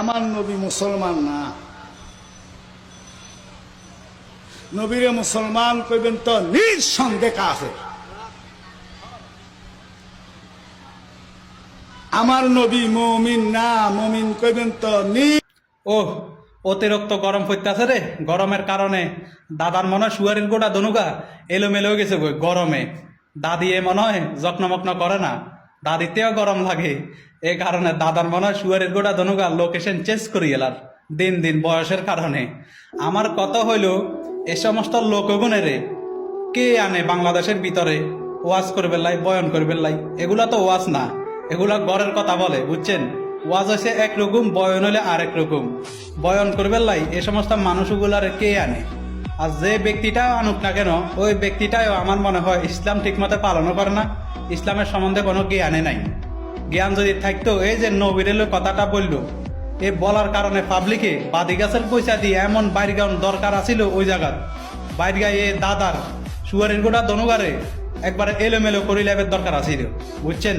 আমার নবী মুসলমান না। নবীরে মুসলমান কইবেন তো নিঃসন্দেহে কাফের। আমার নবী মুমিন না, মুমিন কইবেন তো ও অতিরিক্ত গরম পড়তেছে রে। গরমের কারণে দাদার মনে হয় শুয়ারের গোটা দনুকা এলোমেলো হয়ে গেছে গরমে। দাদি এ মনে হয় যত্নমগ্ন করে না, দাদিতেও গরম লাগে। এই কারণে দাদার মনে হয় শুয়ারের গোটা দনুকা লোকেশন চেঞ্জ করি এলার দিন দিন বয়সের কারণে। আমার কথা হইল এ সমস্ত লোকগুণের কে আনে বাংলাদেশের ভিতরে ওয়াজ করবে লাই, বয়ান করবে লাই? এগুলা তো ওয়াজ না, এগুলা ঘরের কথা বলে, বুঝছেন? ওয়াজ হয়েছে একরকম, বয়ন হইলে আরেক রকম। বয়ন করবে লাই এ সমস্ত মানুষগুলার কে আনে? আর যে ব্যক্তিটা আনুক না কেন, ওই ব্যক্তিটাও আমার মনে হয় ইসলাম ঠিকমতো পালনও করে না, ইসলামের সম্বন্ধে কোনো জ্ঞানে নাই। জ্ঞান যদি থাকতো, এই যে নবীরের কথাটা বললো, এ বলার কারণে পাবলিকে বাদি গাছের পয়সা দিয়ে এমন বাইর গাউন দরকার আছিল ওই জায়গার বাইর গায়ে দাদার শুয়ারের গোটা দনুগারে একবারে এলোমেলো করিলে দরকার আছিল, বুঝছেন?